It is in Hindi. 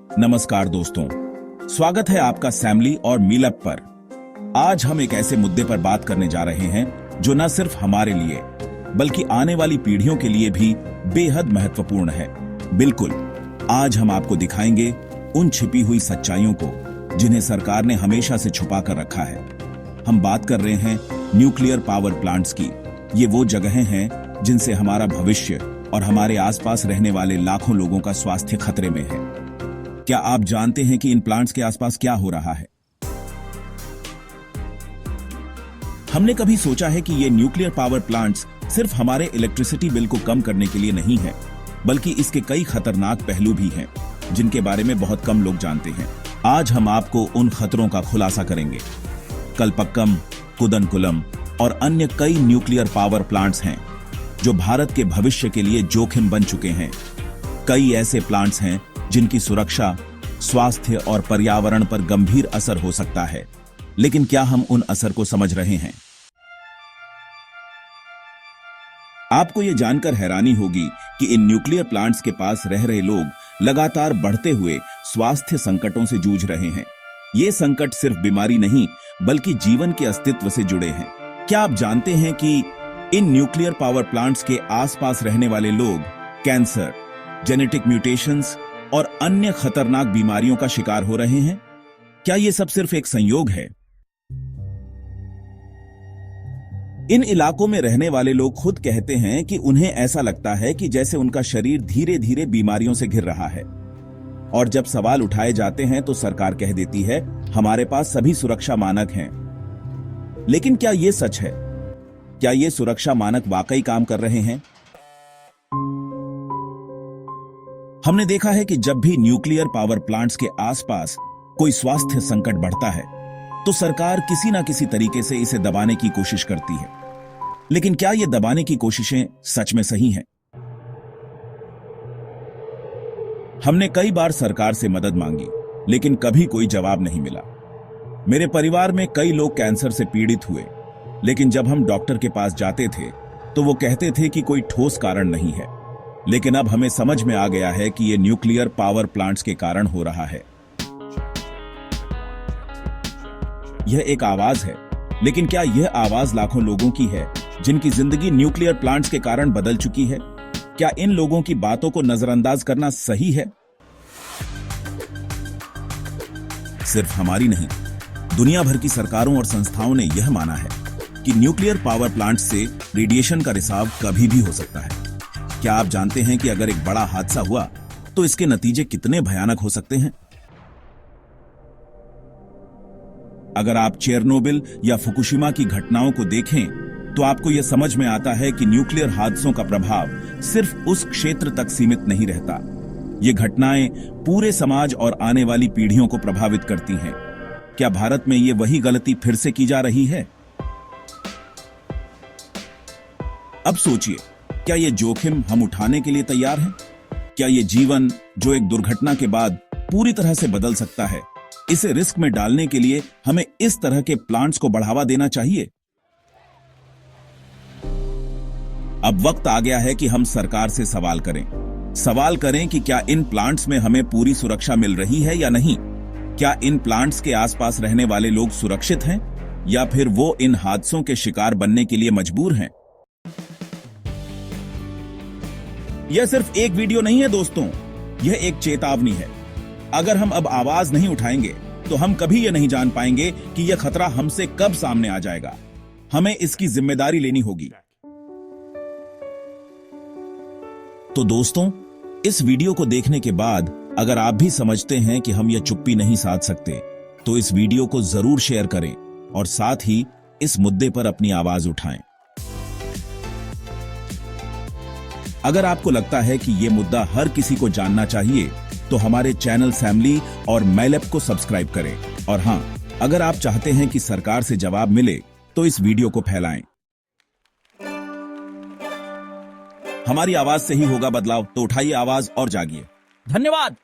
नमस्कार दोस्तों, स्वागत है आपका सैमली और मीलअप पर। आज हम एक ऐसे मुद्दे पर बात करने जा रहे हैं जो न सिर्फ हमारे लिए बल्कि आने वाली पीढ़ियों के लिए भी बेहद महत्वपूर्ण है। बिल्कुल, आज हम आपको दिखाएंगे उन छिपी हुई सच्चाइयों को जिन्हें सरकार ने हमेशा से छुपा कर रखा है। हम बात कर रहे हैं न्यूक्लियर पावर प्लांट्स की। ये वो जगहें हैं जिनसे हमारा भविष्य और हमारे आसपास रहने वाले लाखों लोगों का स्वास्थ्य खतरे में है। क्या आप जानते हैं कि इन प्लांट्स के आसपास क्या हो रहा है? हमने कभी सोचा है कि ये न्यूक्लियर पावर प्लांट्स सिर्फ हमारे इलेक्ट्रिसिटी बिल को कम करने के लिए नहीं है, बल्कि इसके कई खतरनाक पहलू भी हैं, जिनके बारे में बहुत कम लोग जानते हैं। आज हम आपको उन खतरों का खुलासा करेंगे। कलपक्कम, कुदनकुलम और अन्य कई न्यूक्लियर पावर प्लांट्स हैं जो भारत के भविष्य के लिए जोखिम बन चुके हैं। कई ऐसे प्लांट्स हैं जिनकी सुरक्षा, स्वास्थ्य और पर्यावरण पर गंभीर असर हो सकता है, लेकिन क्या हम उन असर को समझ रहे हैं? आपको यह जानकर हैरानी होगी कि इन न्यूक्लियर प्लांट्स के पास रह रहे लोग लगातार बढ़ते हुए स्वास्थ्य संकटों से जूझ रहे हैं। ये संकट सिर्फ बीमारी नहीं, बल्कि जीवन के अस्तित्व से जुड़े हैं। क्या आप जानते हैं कि इन न्यूक्लियर पावर प्लांट्स के आसपास रहने वाले लोग कैंसर, जेनेटिक म्यूटेशंस और अन्य खतरनाक बीमारियों का शिकार हो रहे हैं? क्या यह सब सिर्फ एक संयोग है? इन इलाकों में रहने वाले लोग खुद कहते हैं कि उन्हें ऐसा लगता है कि जैसे उनका शरीर धीरे धीरे बीमारियों से घिर रहा है। और जब सवाल उठाए जाते हैं तो सरकार कह देती है, हमारे पास सभी सुरक्षा मानक हैं। लेकिन क्या यह सच है? क्या ये सुरक्षा मानक वाकई काम कर रहे हैं? हमने देखा है कि जब भी न्यूक्लियर पावर प्लांट्स के आसपास कोई स्वास्थ्य संकट बढ़ता है, तो सरकार किसी ना किसी तरीके से इसे दबाने की कोशिश करती है। लेकिन क्या ये दबाने की कोशिशें सच में सही हैं? हमने कई बार सरकार से मदद मांगी, लेकिन कभी कोई जवाब नहीं मिला। मेरे परिवार में कई लोग कैंसर से पीड़ित हुए, लेकिन जब हम डॉक्टर के पास जाते थे तो वो कहते थे कि कोई ठोस कारण नहीं है। लेकिन अब हमें समझ में आ गया है कि ये न्यूक्लियर पावर प्लांट्स के कारण हो रहा है। यह एक आवाज है, लेकिन क्या यह आवाज लाखों लोगों की है जिनकी जिंदगी न्यूक्लियर प्लांट्स के कारण बदल चुकी है? क्या इन लोगों की बातों को नजरअंदाज करना सही है? सिर्फ हमारी नहीं, दुनिया भर की सरकारों और संस्थाओं ने यह माना है कि न्यूक्लियर पावर प्लांट से रेडिएशन का रिसाव कभी भी हो सकता है। क्या आप जानते हैं कि अगर एक बड़ा हादसा हुआ तो इसके नतीजे कितने भयानक हो सकते हैं? अगर आप चेरनोबिल या फुकुशिमा की घटनाओं को देखें तो आपको यह समझ में आता है कि न्यूक्लियर हादसों का प्रभाव सिर्फ उस क्षेत्र तक सीमित नहीं रहता। ये घटनाएं पूरे समाज और आने वाली पीढ़ियों को प्रभावित करती हैं। क्या भारत में ये वही गलती फिर से की जा रही है? अब सोचिए, क्या ये जोखिम हम उठाने के लिए तैयार हैं? क्या ये जीवन जो एक दुर्घटना के बाद पूरी तरह से बदल सकता है, इसे रिस्क में डालने के लिए हमें इस तरह के प्लांट्स को बढ़ावा देना चाहिए? अब वक्त आ गया है कि हम सरकार से सवाल करें कि क्या इन प्लांट्स में हमें पूरी सुरक्षा मिल रही है या नहीं? क्या इन प्लांट्स के आसपास रहने वाले लोग सुरक्षित हैं या फिर वो इन हादसों के शिकार बनने के लिए मजबूर हैं? यह सिर्फ एक वीडियो नहीं है दोस्तों, यह एक चेतावनी है। अगर हम अब आवाज नहीं उठाएंगे तो हम कभी यह नहीं जान पाएंगे कि यह खतरा हमसे कब सामने आ जाएगा। हमें इसकी जिम्मेदारी लेनी होगी। तो दोस्तों, इस वीडियो को देखने के बाद अगर आप भी समझते हैं कि हम यह चुप्पी नहीं साध सकते, तो इस वीडियो को जरूर शेयर करें और साथ ही इस मुद्दे पर अपनी आवाज उठाएं। अगर आपको लगता है कि यह मुद्दा हर किसी को जानना चाहिए, तो हमारे चैनल सैमली और मीलअप को सब्सक्राइब करें। और हां, अगर आप चाहते हैं कि सरकार से जवाब मिले, तो इस वीडियो को फैलाएं। हमारी आवाज से ही होगा बदलाव, तो उठाइए आवाज और जागिए। धन्यवाद।